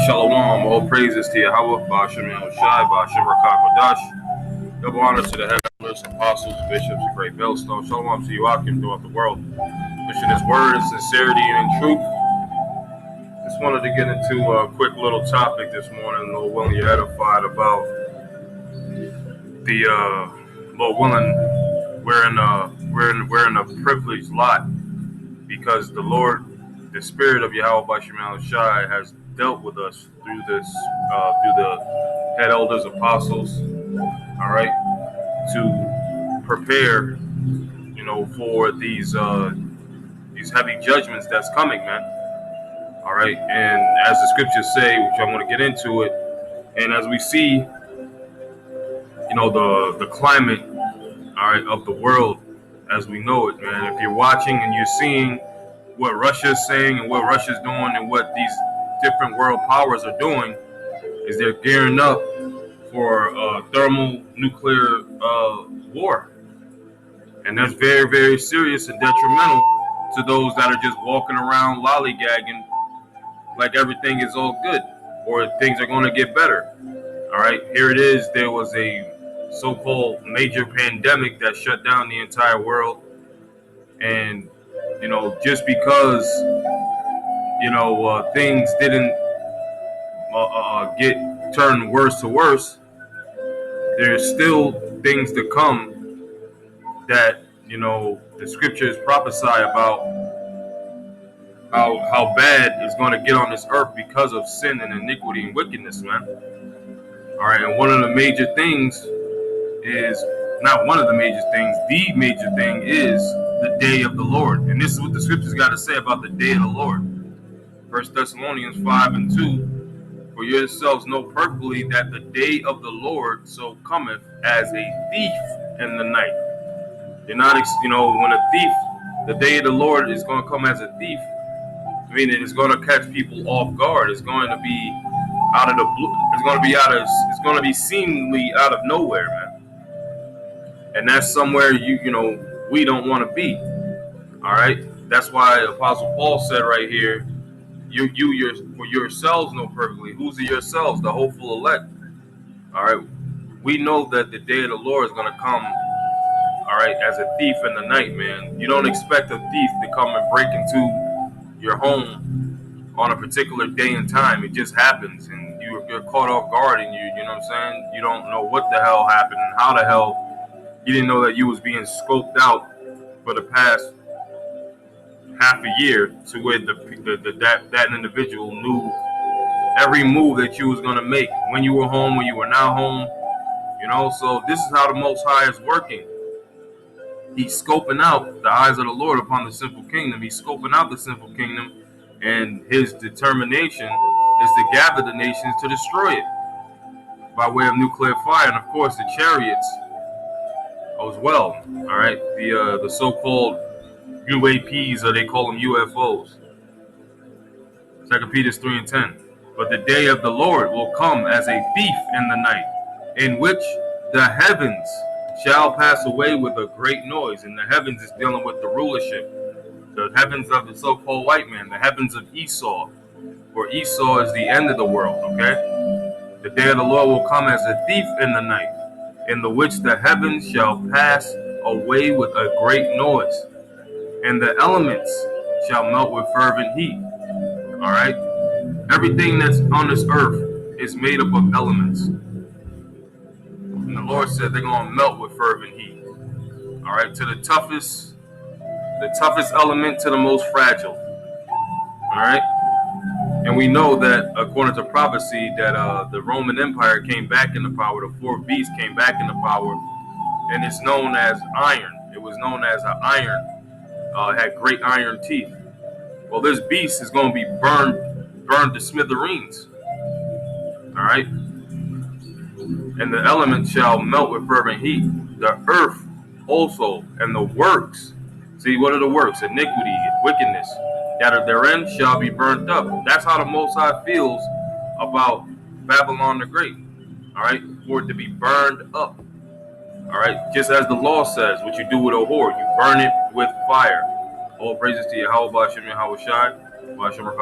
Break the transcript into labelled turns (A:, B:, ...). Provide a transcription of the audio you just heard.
A: Shalom, all praises to Yahweh, Ba'ashem Yahushai, Ba'ashem Rakak Double honor to the elders, apostles, bishops, and great millstones. Shalom to you, Akim, throughout the world. Wishing His word in sincerity and in truth. Just wanted to get into a quick little topic this morning, Lord willing, you're edified about the Lord willing, we're in a privileged lot because the Lord, the Spirit of Yahweh Ba'ashem Yahushai has dealt with us through this, through the head elders, apostles, all right, to prepare, for these heavy judgments that's coming, man. All right, and as the scriptures say, which I want to get into it, and as we see, the climate, all right, of the world as we know it, man. If you're watching and you're seeing what Russia's saying and what Russia's doing and what these different world powers are doing, is they're gearing up for thermonuclear war. And that's very, very serious and detrimental to those that are just walking around lollygagging like everything is all good or things are going to get better. All right, here it is. There was a so-called major pandemic that shut down the entire world. And, just because, things didn't get turned worse to worse, there's still things to come that, the scriptures prophesy about how bad is going to get on this earth because of sin and iniquity and wickedness, man. All right, and one of the major things is, not one of the major things, the major thing is the day of the Lord. And this is what the scriptures got to say about the day of the Lord. 1 Thessalonians 5:2, for yourselves know perfectly that the day of the Lord so cometh as a thief in the night. You're not, when a thief, the day of the Lord is going to come as a thief, meaning it's going to catch people off guard. It's going to be out of the blue. It's going to be seemingly out of nowhere, man. And that's somewhere we don't want to be. All right. That's why Apostle Paul said right here, for yourselves know perfectly. Who's the yourselves? The hopeful elect. All right. We know that the day of the Lord is going to come, all right, as a thief in the night, man. You don't expect a thief to come and break into your home on a particular day and time. It just happens, and you're caught off guard, and you know what I'm saying? You don't know what the hell happened and how the hell. You didn't know that you was being scoped out for the past half a year to where that individual knew every move that you was going to make when you were home, when you were not home. So this is how the Most High is working. He's scoping out the eyes of the Lord upon the sinful kingdom. He's scoping out the sinful kingdom, and his determination is to gather the nations to destroy it by way of nuclear fire, and of course the chariots as well. All right, the so-called UAPs, or they call them UFOs. 2 Peter 3:10. But the day of the Lord will come as a thief in the night, in which the heavens shall pass away with a great noise. And the heavens is dealing with the rulership, the heavens of the so-called white man, the heavens of Esau, for Esau is the end of the world. Okay, the day of the Lord will come as a thief in the night, in the which the heavens shall pass away with a great noise, and the elements shall melt with fervent heat. All right, everything that's on this earth is made up of elements. And the Lord said they're going to melt with fervent heat. All right, to the toughest element to the most fragile. All right, and we know that according to prophecy that the Roman Empire came back into power. The fourth beast came back into power, and it's known as iron. It was known as an iron. Had great iron teeth. Well, this beast is going to be burned to smithereens. All right. And the elements shall melt with fervent heat. The earth also and the works. See, what are the works? Iniquity, wickedness that are therein shall be burnt up. That's how the Most High feels about Babylon the Great. All right, for it to be burned up. All right, just as the law says, what you do with a whore, you burn it with fire. All praises to Yahweh Ba'ashem Yahushai, Ba'ashem Rakak.